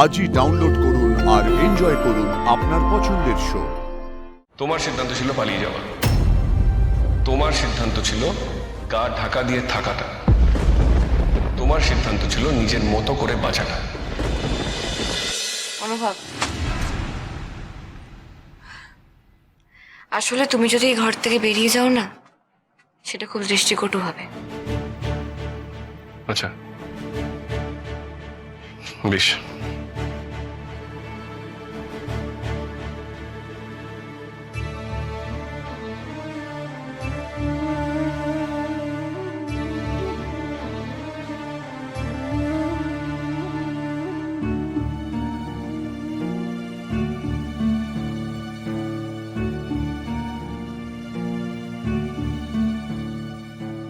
আজই ডাউনলোড করুন আর এনজয় করুন আপনার পছন্দের শো। তোমার সিদ্ধান্ত ছিল পালিয়ে যাওয়া, তোমার সিদ্ধান্ত ছিল গা ঢাকা দিয়ে থাকাটা, তোমার সিদ্ধান্ত ছিল নিজের মতো করে বাঁচাটা। অনুভব, আসলে তুমি যদি এই ঘর থেকে বেরিয়ে যাও না, সেটা খুব দৃষ্টিকটু হবে। আচ্ছা বেশ,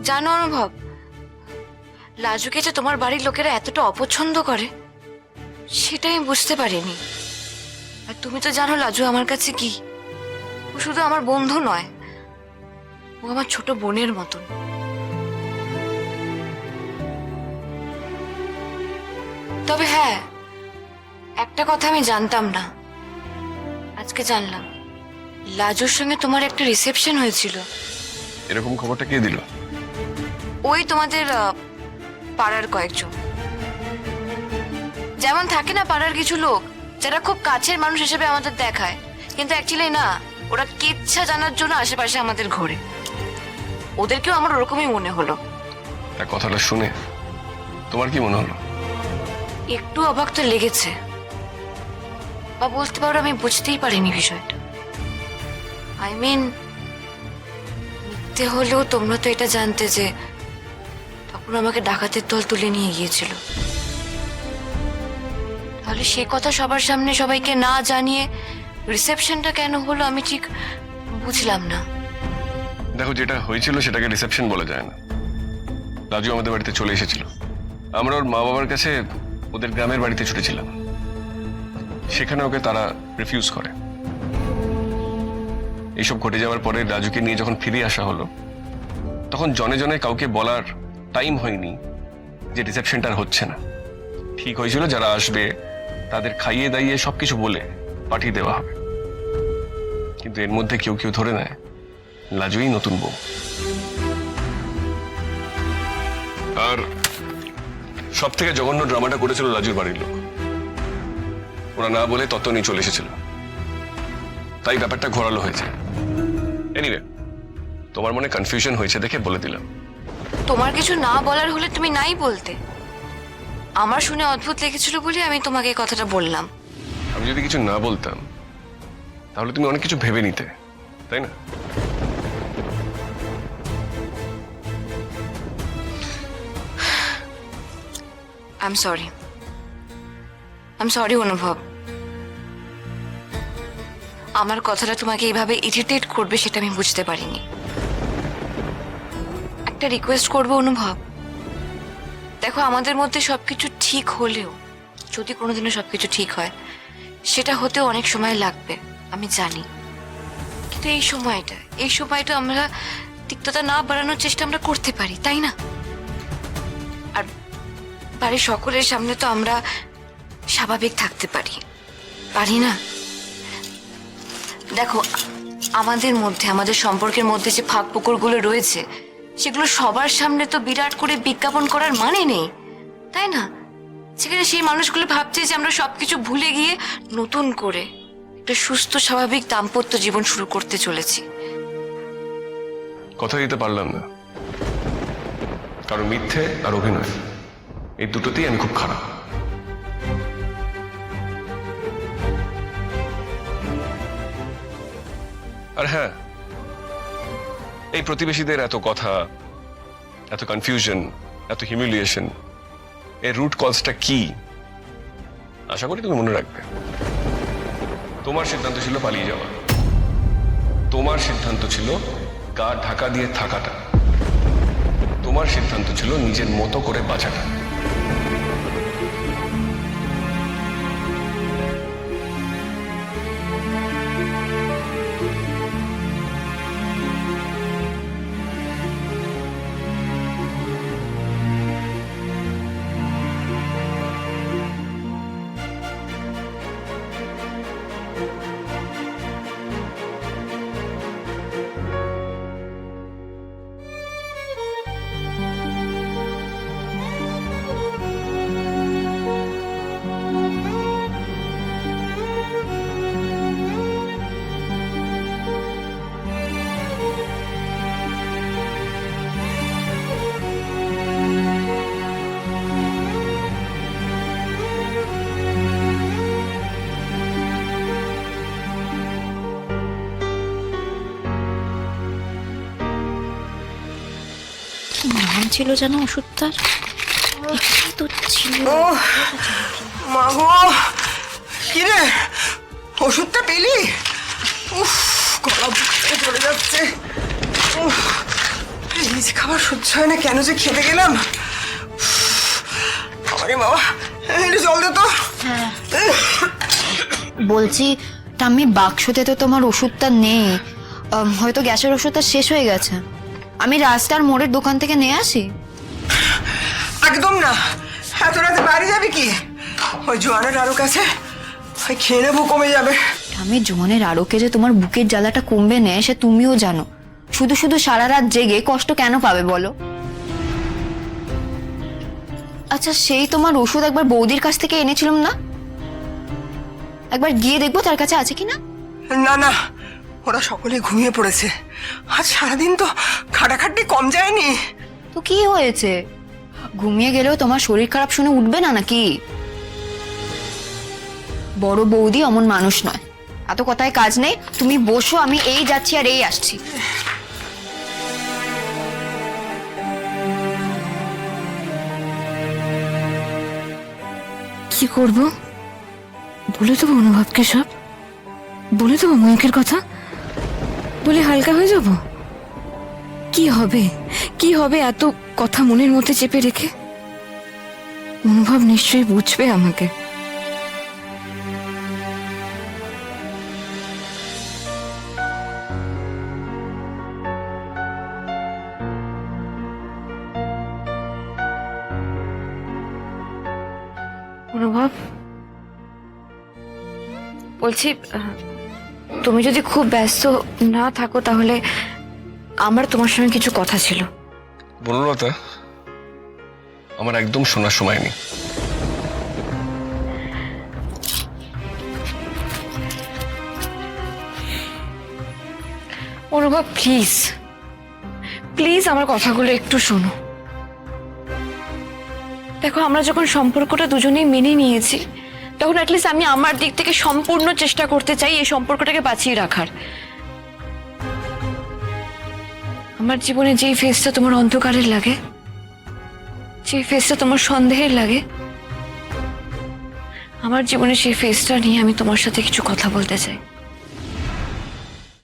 জানো অনুভব, লাজুকে যে তোমার বাড়ির লোকেরা এতটা অপছন্দ করে সেটা আমি বুঝতে পারিনি। আর তুমি তো জানো লাজু আমার কাছে কি, ও শুধু আমার বন্ধু নয়, ও আমার ছোট বোনের মতন। তবে হ্যাঁ, একটা কথা আমি জানতাম না, আজকে জানলাম, লাজুর সঙ্গে তোমার একটা রিসেপশন হয়েছিল। এরকম খবরটা কে দিল? ওই তোমাদের পাড়ার কয়েকজন, যেমন থাকে না পাড়ার কিছু লোক যারা খুব কাছের মানুষ হিসেবে আমাদের দেখায়, কিন্তু অ্যাকচুয়ালি না, ওরা কিচ্ছা জানার জন্য আশেপাশে আমাদের ঘোরে। ওদেরকেও আমার ওরকমই মনে হলো। তার কথাটা শুনে তোমার কি মনে হলো? একটু অবাক তো লেগেছে, বা বলতে পারো আমি বুঝতেই পারিনি বিষয়টা। আই মিন, মিথ্যে হলেও তোমরা তো এটা জানতে যে তখন আমাকে ডাকাতের দল তুলে নিয়ে গিয়েছিল। তাহলে সে কথা সবার সামনে সবাইকে না জানিয়ে রিসেপশনটা কেন হলো আমি ঠিক বুঝলাম না। দেখো, যেটা হয়েছিল সেটাকে রিসেপশন বলা যায় না। রাজু আমাদের বাড়িতে চলে এসেছিল, আমরা ওর মা বাবার কাছে ওদের গ্রামের বাড়িতে ছুটেছিলাম, সেখানে ওকে তারা রিফিউজ করে। এইসব ঘটে যাওয়ার পরে রাজুকে নিয়ে যখন ফিরে আসা হলো, তখন জনে জনে কাউকে বলার টাইম হয়নি যে রিসেপশনটা আর হচ্ছে না। ঠিক হয়েছিল যারা আসবে তাদের খাইয়ে দাইয়ে সবকিছু বলে পাঠিয়ে দেওয়া হবে, কিন্তু এর মধ্যে কেউ কেউ ধরে নেয় লাজুই নতুন বউ। আর সব থেকে জঘন্য ড্রামাটা করেছিল লাজুর বাড়ির লোক। ওরা না বলে তত্ত্ব নিয়ে চলে এসেছিল, তাই ব্যাপারটা ঘোরালো হয়েছে। এনিওয়ে, তোমার মনে কনফিউশন হয়েছে দেখে বলে দিলাম। তোমার কিছু না বলার হলে তুমি নাই বলতে। আমার শুনে অদ্ভুত লেগেছিল বলে আমি তোমাকে এই কথাটা বললাম। আমি যদি কিছু না বলতাম তাহলে তুমি অনেক কিছু ভেবে নিতে, তাই না? আই এম সরি অনুভব, আমার কথাটা তোমাকে এইভাবে ইরিটেট করবে সেটা আমি বুঝতে পারিনি। একটা রিকোয়েস্ট করবো অনুভব, দেখো আমাদের মধ্যে সবকিছু ঠিক হলেও, যদি কোনোদিনও সবকিছু ঠিক হয়, সেটা হতেও অনেক সময় লাগবে আমি জানি, কিন্তু এই সময়টা আমরা তিক্ততা না বাড়ানোর চেষ্টা আমরা করতে পারি, তাই না? আর বাড়ির সকলের সামনে তো আমরা স্বাভাবিক থাকতে পারি না? দেখো, আমাদের সম্পর্কের মধ্যে যে ফাঁক পুকুরগুলো রয়েছে, সেগুলো সবার সামনে তো বিরাট করে বিজ্ঞাপন করার মানে নেই, তাই না? সেখানে সেই মানুষগুলো ভাবছে যে আমরা সবকিছু ভুলে গিয়ে নতুন করে একটা সুস্থ স্বাভাবিক দাম্পত্য জীবন শুরু করতে চলেছি। কথা দিতে পারলাম না, কারণ মিথ্যে আর অভিনয় এই দুটোতেই আমি খুব খারাপ। আর হ্যাঁ, এই প্রতিবেশীদের এত কথা, এত কনফিউশন, এত হিউমিলিয়েশন, এর রুট কজটা কি আশা করি তুমি মনে রাখবে। তোমার সিদ্ধান্ত ছিল পালিয়ে যাওয়া, তোমার সিদ্ধান্ত ছিল গা ঢাকা দিয়ে থাকাটা, তোমার সিদ্ধান্ত ছিল নিজের মতো করে বাঁচাটা। ছিল জানো ওষুধটার? এটাই তো ছিল। ও মা গো, কি রে ওষুধটা পেলি? উফ, গলা বুঝতে চলে যাচ্ছে। উফ, এই যে খাবার সহ্য হয় না, কেন যে খেতে গেলাম। আরে বাবা, একটু জল দে তো। বলছি টাম্মি, বাক্সতে তো তোমার ওষুধটা নেই। হয়তো গ্যাসের ওষুধটা শেষ হয়ে গেছে। আমি রাস্তার মোড়ের দোকান থেকে নিয়ে আসি। একদম না, এত রাতে বাড়ি যাবি কি? ওই জোয়ানের আরো কাছে ওই খেয়ে নেবো, কমে যাবে। আমি জোয়ানের আরোকে যে তোমার বুকের জ্বালাটা কমবে না সে তুমিও জানো। শুধু শুধু সারা রাত জেগে কষ্ট কেন পাবে বলো? আচ্ছা, সেই তোমার ওষুধ একবার বৌদির কাছ থেকে এনেছিলাম না, একবার গিয়ে দেখবো তার কাছে আছে কিনা। না না, ওরা সকলে ঘুমিয়ে পড়েছে। আজ সারাদিন তো খাটাখাটনি কম যায়নি। তো কি হয়েছে? ঘুমিয়ে গেলেও তোমার শরীর খারাপ শুনে উঠবে না নাকি? বড় বৌদি অমন মানুষ নয়। এত কথায় কাজ নেই, তুমি বসো, আমি এই যাচ্ছি আর এই আসছি। কি করব? বলে দেবো অনুভবকে সব? বলে দেবো ময়ূকের কথা? বলে হালকা হয়ে যাব? কি হবে, কি হবে এত কথা মনের মধ্যে চেপে রেখে? অনুভব নিশ্চয়ই বুঝবে আমাকে। অনুভব, বলছি তুমি যদি খুব ব্যস্ত না থাকো তাহলে আমার তোমার সঙ্গে কিছু কথা ছিল। বনলতা, আমার একদম শোনার সময় নেই। অনুভব প্লিজ, প্লিজ আমার কথাগুলো একটু শোনো। দেখো, আমরা যখন সম্পর্কটা দুজনেই মেনে নিয়েছি তখন অ্যাটলিস্ট আমি আমার দিক থেকে সম্পূর্ণ চেষ্টা করতে চাই এই সম্পর্কটাকে বাঁচিয়ে রাখার। আমার জীবনে যেই ফেসটা তোমার অন্ধকারের লাগে, যে ফেসটা তোমার সন্দেহের লাগে, আমার জীবনে সেই ফেসটা নিয়ে আমি তোমার সাথে কিছু কথা বলতে চাই।